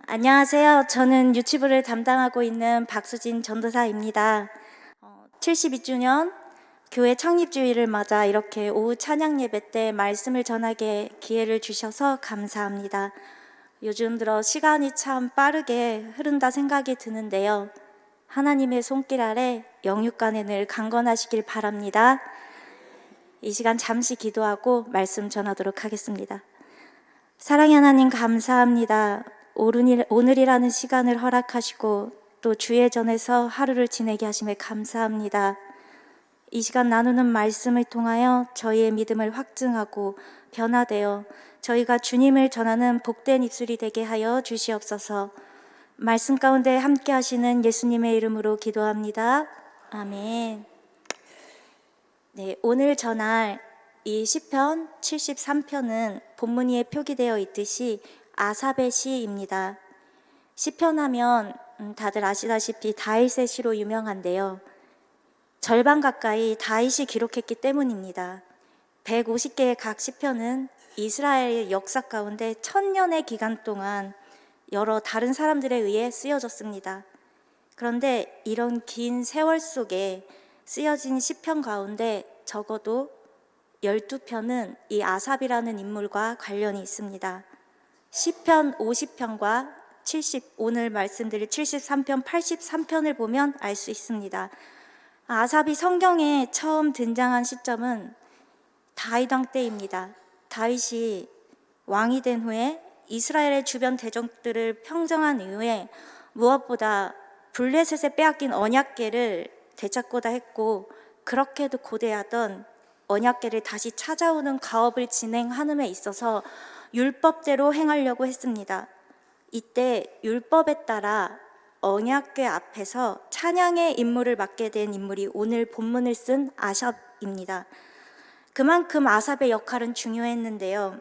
안녕하세요. 저는 유치부를 담당하고 있는 박수진 전도사입니다. 72주년 교회 창립주일을 맞아 이렇게 오후 찬양 예배 때 말씀을 전하게 기회를 주셔서 감사합니다. 요즘 들어 시간이 참 빠르게 흐른다 생각이 드는데요. 하나님의 손길 아래 영육간에 늘 강건하시길 바랍니다. 이 시간 잠시 기도하고 말씀 전하도록 하겠습니다. 사랑의 하나님 감사합니다. 오늘이라는 시간을 허락하시고 또 주의 전에서 하루를 지내게 하심에 감사합니다. 이 시간 나누는 말씀을 통하여 저희의 믿음을 확증하고 변화되어 저희가 주님을 전하는 복된 입술이 되게 하여 주시옵소서. 말씀 가운데 함께 하시는 예수님의 이름으로 기도합니다. 아멘. 네, 오늘 전할 이 시편 73편은 본문 위에 표기되어 있듯이 아삽의 시입니다. 시편하면 다들 아시다시피 다윗의 시로 유명한데요. 절반 가까이 다윗이 기록했기 때문입니다. 150개의 각 시편은 이스라엘의 역사 가운데 1000년의 기간 동안 여러 다른 사람들에 의해 쓰여졌습니다. 그런데 이런 긴 세월 속에 쓰여진 시편 가운데 적어도 12편은 이 아삽이라는 인물과 관련이 있습니다. 시편 50편과 오늘 말씀드릴 73편, 83편을 보면 알 수 있습니다. 아삽이 성경에 처음 등장한 시점은 다윗 왕 때입니다. 다윗이 왕이 된 후에 이스라엘의 주변 대적들을 평정한 이후에 무엇보다 블레셋에 빼앗긴 언약궤를 되찾고자 했고, 그렇게도 고대하던 언약궤를 다시 찾아오는 가업을 진행하는 데 있어서 율법대로 행하려고 했습니다. 이때 율법에 따라 언약궤 앞에서 찬양의 임무를 맡게 된 인물이 오늘 본문을 쓴 아삽입니다. 그만큼 아삽의 역할은 중요했는데요.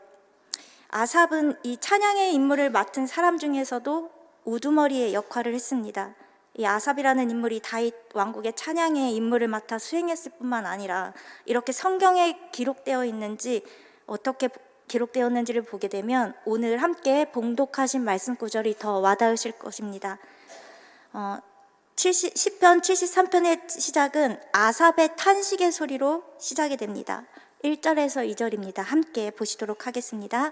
아삽은 이 찬양의 임무를 맡은 사람 중에서도 우두머리의 역할을 했습니다. 이 아삽이라는 인물이 다윗 왕국의 찬양의 임무를 맡아 수행했을 뿐만 아니라 이렇게 성경에 기록되어 있는지, 어떻게 기록되었는지를 보게 되면 오늘 함께 봉독하신 말씀 구절이 더 와닿으실 것입니다. 시편 73편의 시작은 아삽의 탄식의 소리로 시작이 됩니다. 1절에서 2절입니다. 함께 보시도록 하겠습니다.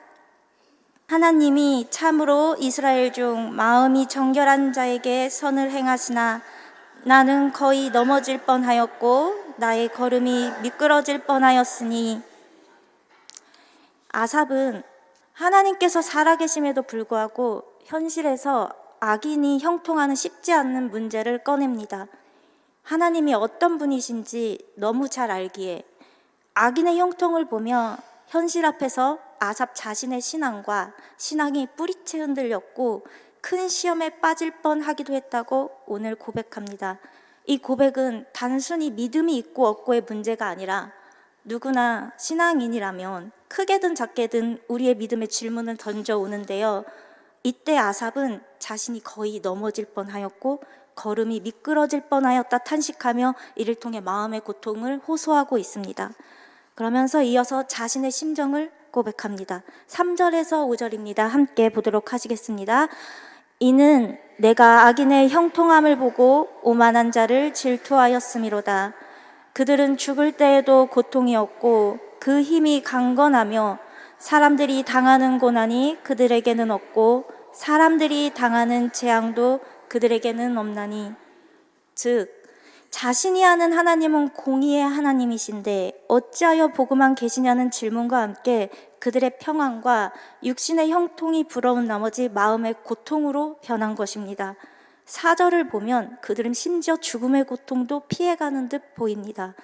하나님이 참으로 이스라엘 중 마음이 정결한 자에게 선을 행하시나 나는 거의 넘어질 뻔하였고 나의 걸음이 미끄러질 뻔하였으니. 아삽은 하나님께서 살아계심에도 불구하고 현실에서 악인이 형통하는 쉽지 않는 문제를 꺼냅니다. 하나님이 어떤 분이신지 너무 잘 알기에 악인의 형통을 보며 현실 앞에서 아삽 자신의 신앙이 뿌리채 흔들렸고 큰 시험에 빠질 뻔하기도 했다고 오늘 고백합니다. 이 고백은 단순히 믿음이 있고 없고의 문제가 아니라 누구나 신앙인이라면 크게든 작게든 우리의 믿음의 질문을 던져오는데요. 이때 아삽은 자신이 거의 넘어질 뻔하였고 걸음이 미끄러질 뻔하였다 탄식하며 이를 통해 마음의 고통을 호소하고 있습니다. 그러면서 이어서 자신의 심정을 고백합니다. 3절에서 5절입니다. 함께 보도록 하시겠습니다. 이는 내가 악인의 형통함을 보고 오만한 자를 질투하였음이로다. 그들은 죽을 때에도 고통이 없고 그 힘이 강건하며 사람들이 당하는 고난이 그들에게는 없고 사람들이 당하는 재앙도 그들에게는 없나니. 즉 자신이 아는 하나님은 공의의 하나님이신데 어찌하여 보고만 계시냐는 질문과 함께 그들의 평안과 육신의 형통이 부러운 나머지 마음의 고통으로 변한 것입니다. 4절을 보면 그들은 심지어 죽음의 고통도 피해가는 듯 보입니다.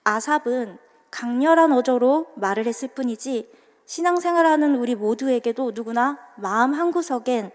아삽은 강렬한 어조로 말을 했을 뿐이지 신앙생활하는 우리 모두에게도 누구나 마음 한구석엔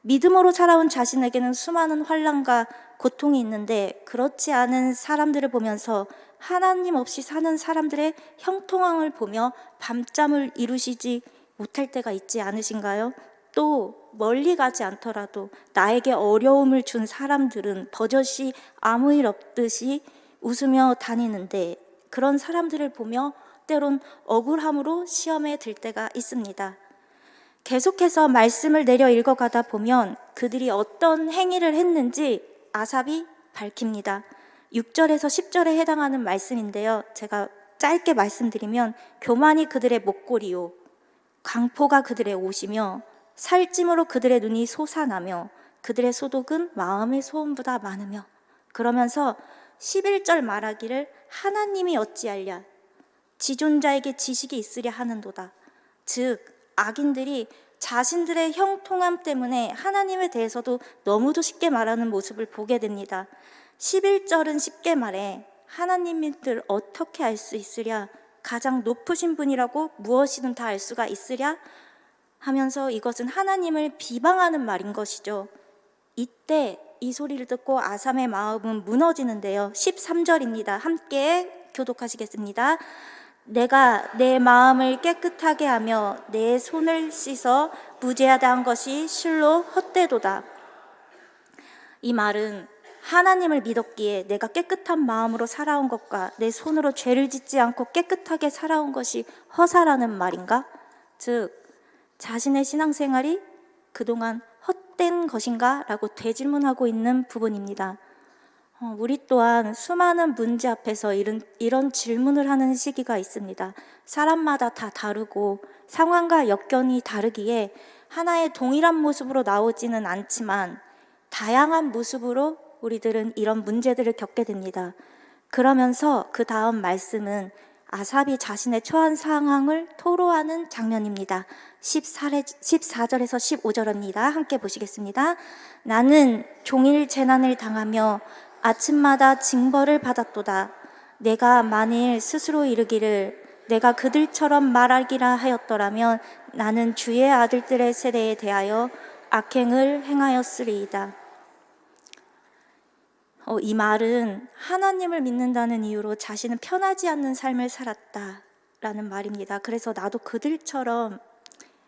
믿음으로 살아온 자신에게는 수많은 환난과 고통이 있는데 그렇지 않은 사람들을 보면서 하나님 없이 사는 사람들의 형통함을 보며 밤잠을 이루시지 못할 때가 있지 않으신가요? 또 멀리 가지 않더라도 나에게 어려움을 준 사람들은 버젓이 아무 일 없듯이 웃으며 다니는데 그런 사람들을 보며 때론 억울함으로 시험에 들 때가 있습니다. 계속해서 말씀을 내려 읽어가다 보면 그들이 어떤 행위를 했는지 아삽이 밝힙니다. 6절에서 10절에 해당하는 말씀인데요. 제가 짧게 말씀드리면 교만이 그들의 목걸이요, 강포가 그들의 옷이며 살찜으로 그들의 눈이 솟아나며 그들의 소독은 마음의 소음보다 많으며, 그러면서 11절 말하기를 하나님이 어찌하랴 지존자에게 지식이 있으랴 하는도다. 즉 악인들이 자신들의 형통함 때문에 하나님에 대해서도 너무도 쉽게 말하는 모습을 보게 됩니다. 11절은 쉽게 말해 하나님들 어떻게 알 수 있으랴, 가장 높으신 분이라고 무엇이든 다 알 수가 있으랴 하면서 이것은 하나님을 비방하는 말인 것이죠. 이때 이 소리를 듣고 아삼의 마음은 무너지는데요. 13절입니다. 함께 교독하시겠습니다. 내가 내 마음을 깨끗하게 하며 내 손을 씻어 무죄하다 한 것이 실로 헛되도다. 이 말은 하나님을 믿었기에 내가 깨끗한 마음으로 살아온 것과 내 손으로 죄를 짓지 않고 깨끗하게 살아온 것이 허사라는 말인가? 즉 자신의 신앙생활이 그동안 헛된 것인가? 라고 되질문하고 있는 부분입니다. 우리 또한 수많은 문제 앞에서 이런 질문을 하는 시기가 있습니다. 사람마다 다 다르고 상황과 여건이 다르기에 하나의 동일한 모습으로 나오지는 않지만 다양한 모습으로 우리들은 이런 문제들을 겪게 됩니다. 그러면서 그 다음 말씀은 아삽이 자신의 처한 상황을 토로하는 장면입니다. 14절에서 15절입니다. 함께 보시겠습니다. 나는 종일 재난을 당하며 아침마다 징벌을 받았도다. 내가 만일 스스로 이르기를 내가 그들처럼 말하기라 하였더라면 나는 주의 아들들의 세대에 대하여 악행을 행하였으리이다. 이 말은 하나님을 믿는다는 이유로 자신은 편하지 않는 삶을 살았다라는 말입니다. 그래서 나도 그들처럼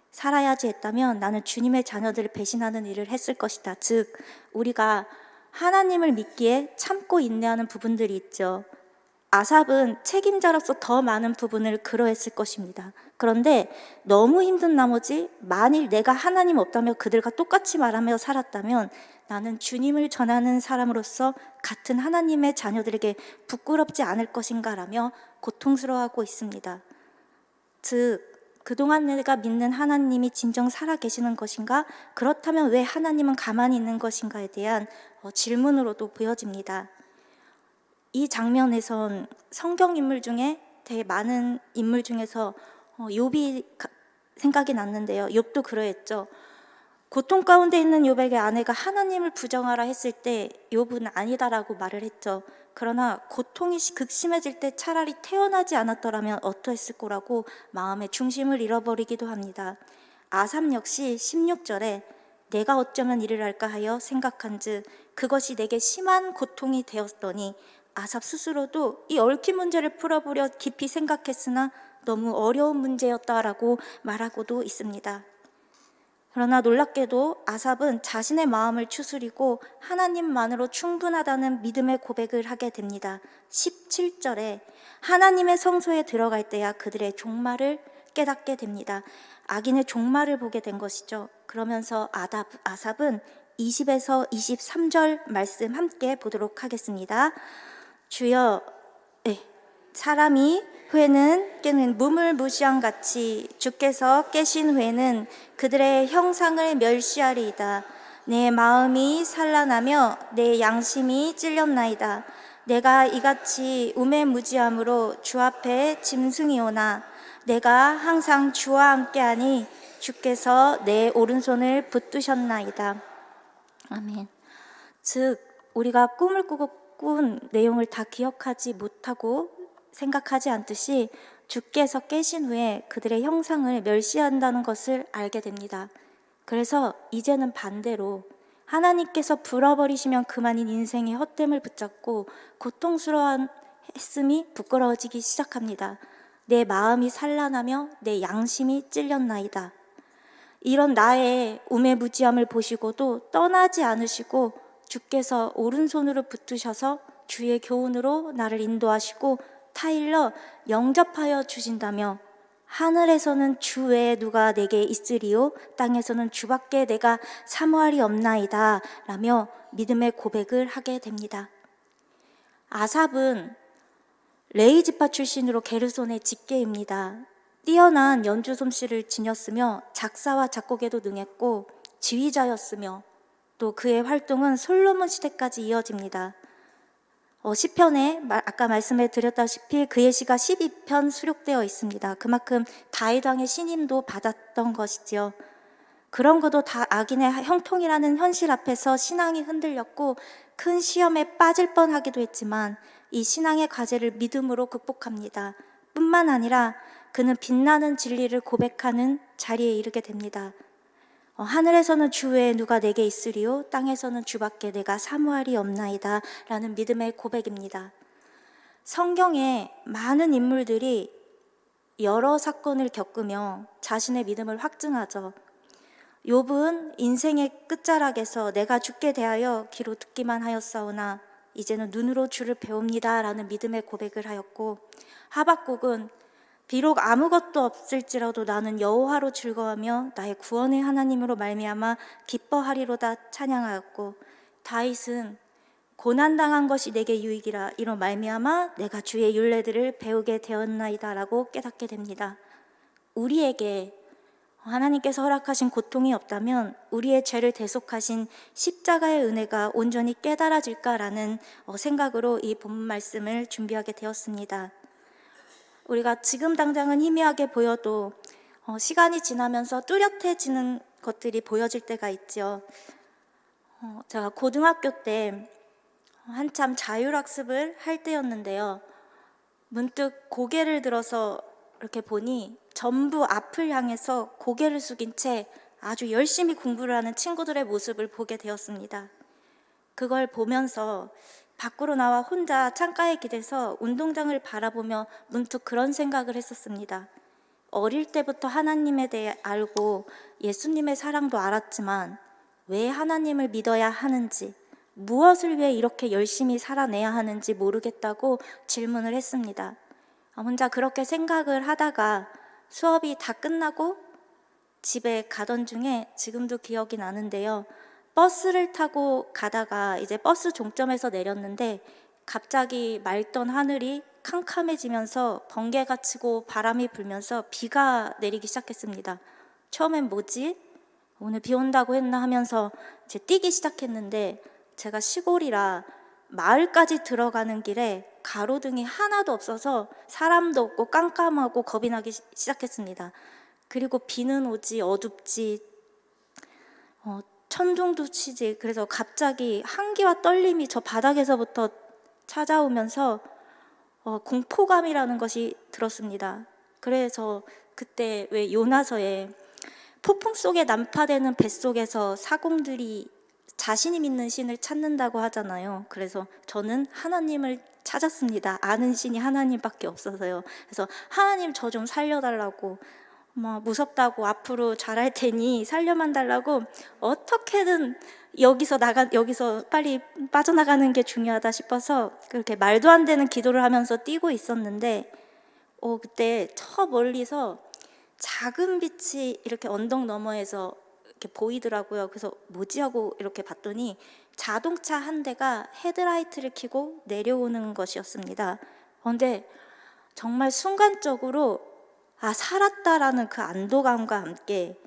살아야지 했다면 나는 주님의 자녀들을 배신하는 일을 했을 것이다. 즉 우리가 하나님을 믿기에 참고 인내하는 부분들이 있죠. 아삽은 책임자로서 더 많은 부분을 그러했을 것입니다. 그런데 너무 힘든 나머지 만일 내가 하나님 없다며 그들과 똑같이 말하며 살았다면 나는 주님을 전하는 사람으로서 같은 하나님의 자녀들에게 부끄럽지 않을 것인가 라며 고통스러워하고 있습니다. 즉 그동안 내가 믿는 하나님이 진정 살아계시는 것인가? 그렇다면 왜 하나님은 가만히 있는 것인가에 대한 질문으로도 보여집니다. 이 장면에선 성경 인물 중에 되게 많은 인물 중에서 욥이 생각이 났는데요. 욥도 그러했죠. 고통 가운데 있는 욥에게 아내가 하나님을 부정하라 했을 때 욥은 아니다라고 말을 했죠. 그러나 고통이 극심해질 때 차라리 태어나지 않았더라면 어떠했을 거라고 마음의 중심을 잃어버리기도 합니다. 아삽 역시 16절에 내가 어쩌면 이를 할까 하여 생각한즉 그것이 내게 심한 고통이 되었더니 아삽 스스로도 이 얽힌 문제를 풀어보려 깊이 생각했으나 너무 어려운 문제였다라고 말하고도 있습니다. 그러나 놀랍게도 아삽은 자신의 마음을 추스리고 하나님만으로 충분하다는 믿음의 고백을 하게 됩니다. 17절에 하나님의 성소에 들어갈 때야 그들의 종말을 깨닫게 됩니다. 악인의 종말을 보게 된 것이죠. 그러면서 아삽은 20에서 23절 말씀 함께 보도록 하겠습니다. 주여, 사람이 후에는 깨는 무물무시한 같이 주께서 깨신 후에는 그들의 형상을 멸시하리이다. 내 마음이 산란하며 내 양심이 찔렸나이다. 내가 이같이 우매무지함으로 주 앞에 짐승이오나 내가 항상 주와 함께하니 주께서 내 오른손을 붙드셨나이다. 아멘. 즉 우리가 꿈을 꾸고 꾼 내용을 다 기억하지 못하고 생각하지 않듯이 주께서 깨신 후에 그들의 형상을 멸시한다는 것을 알게 됩니다. 그래서 이제는 반대로 하나님께서 불어버리시면 그만인 인생의 헛됨을 붙잡고 고통스러운 했음이 부끄러워지기 시작합니다. 내 마음이 산란하며 내 양심이 찔렸나이다. 이런 나의 우매무지함을 보시고도 떠나지 않으시고 주께서 오른손으로 붙드셔서 주의 교훈으로 나를 인도하시고 타일러 영접하여 주신다며 하늘에서는 주 외에 누가 내게 있으리요 땅에서는 주밖에 내가 사모할이 없나이다 라며 믿음의 고백을 하게 됩니다. 아삽은 레위 지파 출신으로 게르손의 직계입니다. 뛰어난 연주 솜씨를 지녔으며 작사와 작곡에도 능했고 지휘자였으며 또 그의 활동은 솔로몬 시대까지 이어집니다. 시편에 아까 말씀을 드렸다시피 그의 시가 12편 수록되어 있습니다. 그만큼 다윗 왕의 신임도 받았던 것이지요. 그런 것도 다 악인의 형통이라는 현실 앞에서 신앙이 흔들렸고 큰 시험에 빠질 뻔하기도 했지만 이 신앙의 과제를 믿음으로 극복합니다. 뿐만 아니라 그는 빛나는 진리를 고백하는 자리에 이르게 됩니다. 하늘에서는 주 외에 누가 내게 있으리요 땅에서는 주밖에 내가 사모할이 없나이다 라는 믿음의 고백입니다. 성경에 많은 인물들이 여러 사건을 겪으며 자신의 믿음을 확증하죠. 욥은 인생의 끝자락에서 내가 주께 대하여 귀로 듣기만 하였사오나 이제는 눈으로 주를 배웁니다 라는 믿음의 고백을 하였고, 하박국은 비록 아무것도 없을지라도 나는 여호와로 즐거워하며 나의 구원의 하나님으로 말미암아 기뻐하리로다 찬양하였고, 다윗은 고난당한 것이 내게 유익이라 이로 말미암아 내가 주의 율례들을 배우게 되었나이다 라고 깨닫게 됩니다. 우리에게 하나님께서 허락하신 고통이 없다면 우리의 죄를 대속하신 십자가의 은혜가 온전히 깨달아질까라는 생각으로 이 본문 말씀을 준비하게 되었습니다. 우리가 지금 당장은 희미하게 보여도 시간이 지나면서 뚜렷해지는 것들이 보여질 때가 있죠. 제가 고등학교 때 한참 자율학습을 할 때였는데요. 문득 고개를 들어서 이렇게 보니 전부 앞을 향해서 고개를 숙인 채 아주 열심히 공부를 하는 친구들의 모습을 보게 되었습니다. 그걸 보면서 밖으로 나와 혼자 창가에 기대서 운동장을 바라보며 문득 그런 생각을 했었습니다. 어릴 때부터 하나님에 대해 알고 예수님의 사랑도 알았지만 왜 하나님을 믿어야 하는지, 무엇을 위해 이렇게 열심히 살아내야 하는지 모르겠다고 질문을 했습니다. 혼자 그렇게 생각을 하다가 수업이 다 끝나고 집에 가던 중에 지금도 기억이 나는데요. 버스를 타고 가다가 이제 버스 종점에서 내렸는데 갑자기 맑던 하늘이 캄캄해지면서 번개가 치고 바람이 불면서 비가 내리기 시작했습니다. 처음엔 뭐지? 오늘 비 온다고 했나 하면서 이제 뛰기 시작했는데, 제가 시골이라 마을까지 들어가는 길에 가로등이 하나도 없어서 사람도 없고 깜깜하고 겁이 나기 시작했습니다. 그리고 비는 오지 어둡지 천둥도 치지. 그래서 갑자기 한기와 떨림이 저 바닥에서부터 찾아오면서 공포감이라는 것이 들었습니다. 그래서 그때 왜 요나서에 폭풍 속에 난파되는 뱃속에서 사공들이 자신이 믿는 신을 찾는다고 하잖아요. 그래서 저는 하나님을 찾았습니다. 아는 신이 하나님밖에 없어서요. 그래서 하나님 저 좀 살려달라고, 무섭다고 앞으로 잘할 테니 살려만 달라고 어떻게든 여기서 빨리 빠져나가는 게 중요하다 싶어서 그렇게 말도 안 되는 기도를 하면서 뛰고 있었는데, 그때 저 멀리서 작은 빛이 이렇게 언덕 너머에서 이렇게 보이더라고요. 그래서 뭐지 하고 이렇게 봤더니 자동차 한 대가 헤드라이트를 켜고 내려오는 것이었습니다. 그런데 정말 순간적으로 살았다라는 그 안도감과 함께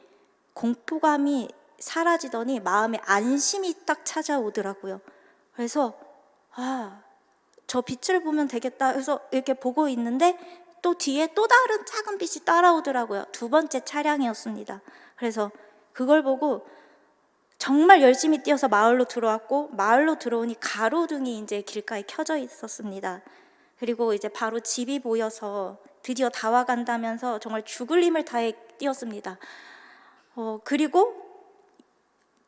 공포감이 사라지더니 마음에 안심이 딱 찾아오더라고요. 그래서 저 빛을 보면 되겠다 해서 이렇게 보고 있는데 또 뒤에 또 다른 작은 빛이 따라오더라고요. 두 번째 차량이었습니다. 그래서 그걸 보고 정말 열심히 뛰어서 마을로 들어왔고, 마을로 들어오니 가로등이 이제 길가에 켜져 있었습니다. 그리고 이제 바로 집이 보여서 드디어 다 와간다면서 정말 죽을 힘을 다해 뛰었습니다. 그리고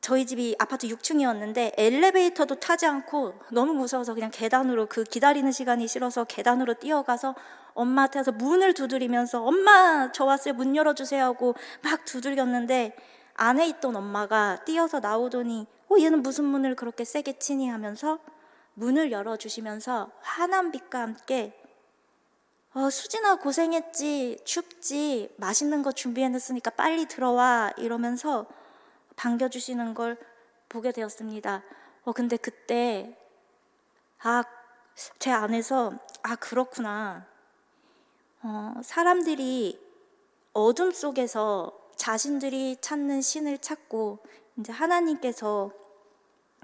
저희 집이 아파트 6층이었는데 엘리베이터도 타지 않고 너무 무서워서 그냥 계단으로, 그 기다리는 시간이 싫어서 계단으로 뛰어가서 엄마한테 와서 문을 두드리면서 엄마 저 왔어요 문 열어주세요 하고 막 두들겼는데, 안에 있던 엄마가 뛰어서 나오더니 얘는 무슨 문을 그렇게 세게 치니 하면서 문을 열어주시면서 환한 빛과 함께 수진아 고생했지, 춥지, 맛있는 거 준비해놨으니까 빨리 들어와 이러면서 반겨주시는 걸 보게 되었습니다. 근데 그때 제 안에서 그렇구나. 사람들이 어둠 속에서 자신들이 찾는 신을 찾고 이제 하나님께서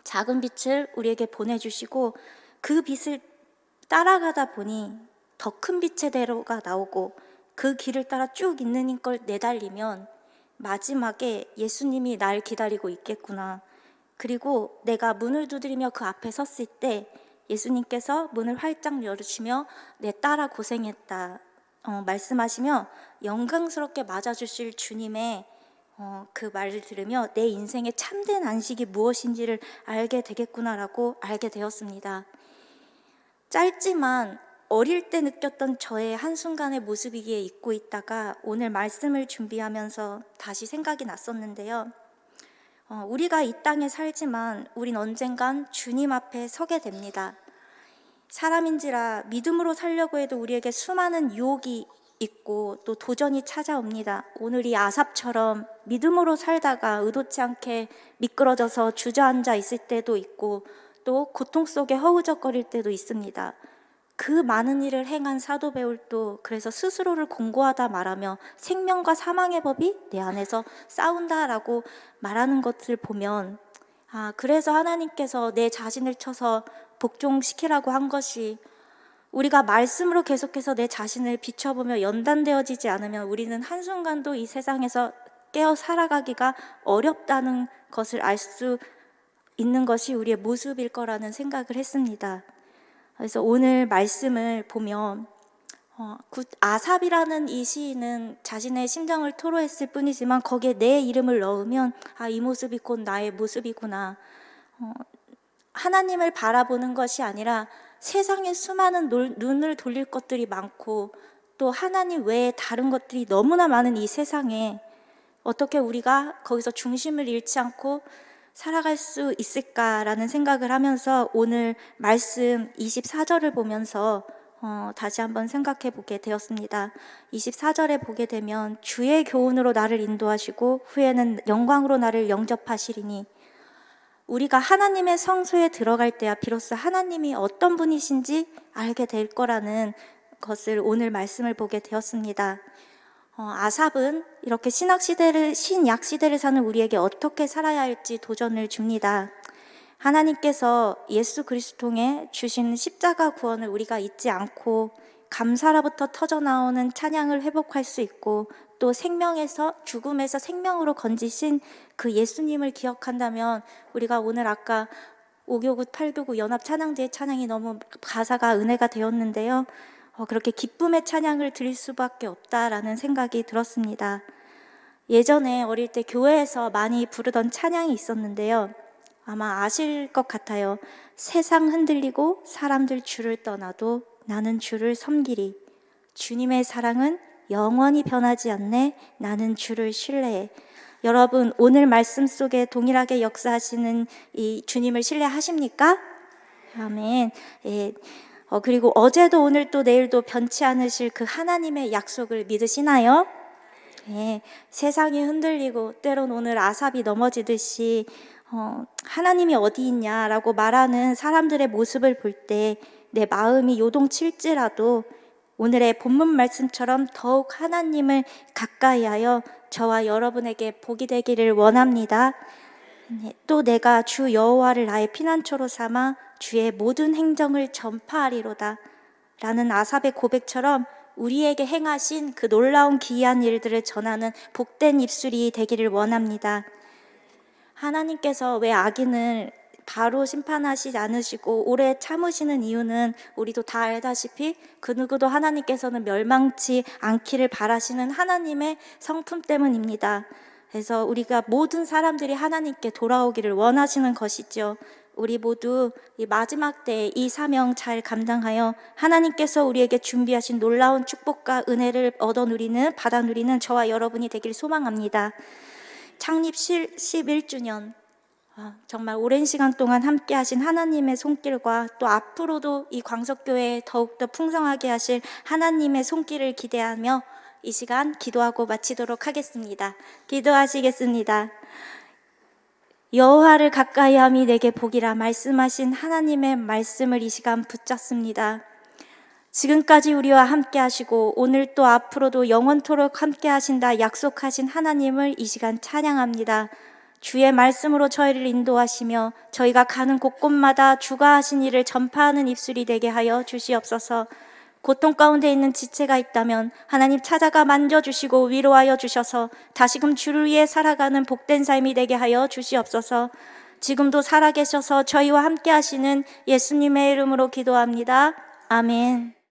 작은 빛을 우리에게 보내주시고 그 빛을 따라가다 보니 더 큰 빛의 대로가 나오고 그 길을 따라 쭉 있는 걸 내달리면 마지막에 예수님이 날 기다리고 있겠구나. 그리고 내가 문을 두드리며 그 앞에 섰을 때 예수님께서 문을 활짝 열으시며 내 딸아 고생했다 말씀하시며 영광스럽게 맞아주실 주님의 그 말을 들으며 내 인생의 참된 안식이 무엇인지를 알게 되겠구나라고 알게 되었습니다. 짧지만 어릴 때 느꼈던 저의 한순간의 모습이기에 잊고 있다가 오늘 말씀을 준비하면서 다시 생각이 났었는데요. 우리가 이 땅에 살지만 우린 언젠간 주님 앞에 서게 됩니다. 사람인지라 믿음으로 살려고 해도 우리에게 수많은 유혹이 있고 또 도전이 찾아옵니다. 오늘 이 아삽처럼 믿음으로 살다가 의도치 않게 미끄러져서 주저앉아 있을 때도 있고 또 고통 속에 허우적거릴 때도 있습니다. 그 많은 일을 행한 사도 베울도 그래서 스스로를 공고하다 말하며 생명과 사망의 법이 내 안에서 싸운다라고 말하는 것을 보면 그래서 하나님께서 내 자신을 쳐서 복종시키라고 한 것이 우리가 말씀으로 계속해서 내 자신을 비춰보며 연단되어지지 않으면 우리는 한순간도 이 세상에서 깨어 살아가기가 어렵다는 것을 알 수 있는 것이 우리의 모습일 거라는 생각을 했습니다. 그래서 오늘 말씀을 보면 아삽이라는 이 시인은 자신의 심정을 토로했을 뿐이지만 거기에 내 이름을 넣으면 이 모습이 곧 나의 모습이구나. 하나님을 바라보는 것이 아니라 세상에 수많은 눈을 돌릴 것들이 많고 또 하나님 외에 다른 것들이 너무나 많은 이 세상에 어떻게 우리가 거기서 중심을 잃지 않고 살아갈 수 있을까라는 생각을 하면서 오늘 말씀 24절을 보면서 다시 한번 생각해 보게 되었습니다. 24절에 보게 되면 주의 교훈으로 나를 인도하시고 후에는 영광으로 나를 영접하시리니 우리가 하나님의 성소에 들어갈 때야 비로소 하나님이 어떤 분이신지 알게 될 거라는 것을 오늘 말씀을 보게 되었습니다. 아삽은 이렇게 신약 시대를 사는 우리에게 어떻게 살아야 할지 도전을 줍니다. 하나님께서 예수 그리스도에 주신 십자가 구원을 우리가 잊지 않고 감사로부터 터져나오는 찬양을 회복할 수 있고 또 생명에서 죽음에서 생명으로 건지신 그 예수님을 기억한다면 우리가 오늘 아까 5교구 8교구 연합 찬양제의 찬양이 너무 가사가 은혜가 되었는데요. 그렇게 기쁨의 찬양을 드릴 수밖에 없다라는 생각이 들었습니다. 예전에 어릴 때 교회에서 많이 부르던 찬양이 있었는데요. 아마 아실 것 같아요. 세상 흔들리고 사람들 주를 떠나도 나는 주를 섬기리. 주님의 사랑은 영원히 변하지 않네. 나는 주를 신뢰해. 여러분 오늘 말씀 속에 동일하게 역사하시는 이 주님을 신뢰하십니까? 아멘. 예. 그리고 어제도 오늘도 내일도 변치 않으실 그 하나님의 약속을 믿으시나요? 예, 세상이 흔들리고 때론 오늘 아삽이 넘어지듯이 하나님이 어디 있냐라고 말하는 사람들의 모습을 볼 때 내 마음이 요동칠지라도 오늘의 본문 말씀처럼 더욱 하나님을 가까이 하여 저와 여러분에게 복이 되기를 원합니다. 또 내가 주 여호와를 나의 피난처로 삼아 주의 모든 행정을 전파하리로다 라는 아삽의 고백처럼 우리에게 행하신 그 놀라운 기이한 일들을 전하는 복된 입술이 되기를 원합니다. 하나님께서 왜 악인을 바로 심판하시지 않으시고 오래 참으시는 이유는 우리도 다 알다시피 그 누구도 하나님께서는 멸망치 않기를 바라시는 하나님의 성품 때문입니다. 그래서 우리가 모든 사람들이 하나님께 돌아오기를 원하시는 것이죠. 우리 모두 이 마지막 때에 이 사명 잘 감당하여 하나님께서 우리에게 준비하신 놀라운 축복과 은혜를 받아 누리는 저와 여러분이 되길 소망합니다. 창립 11주년 정말 오랜 시간 동안 함께 하신 하나님의 손길과 또 앞으로도 이 광석교회에 더욱더 풍성하게 하실 하나님의 손길을 기대하며 이 시간 기도하고 마치도록 하겠습니다. 기도하시겠습니다. 여호와를 가까이함이 내게 복이라 말씀하신 하나님의 말씀을 이 시간 붙잡습니다. 지금까지 우리와 함께 하시고 오늘 또 앞으로도 영원토록 함께 하신다 약속하신 하나님을 이 시간 찬양합니다. 주의 말씀으로 저희를 인도하시며 저희가 가는 곳곳마다 주가 하신 일을 전파하는 입술이 되게 하여 주시옵소서. 고통 가운데 있는 지체가 있다면 하나님 찾아가 만져주시고 위로하여 주셔서 다시금 주를 위해 살아가는 복된 삶이 되게 하여 주시옵소서. 지금도 살아계셔서 저희와 함께 하시는 예수님의 이름으로 기도합니다. 아멘.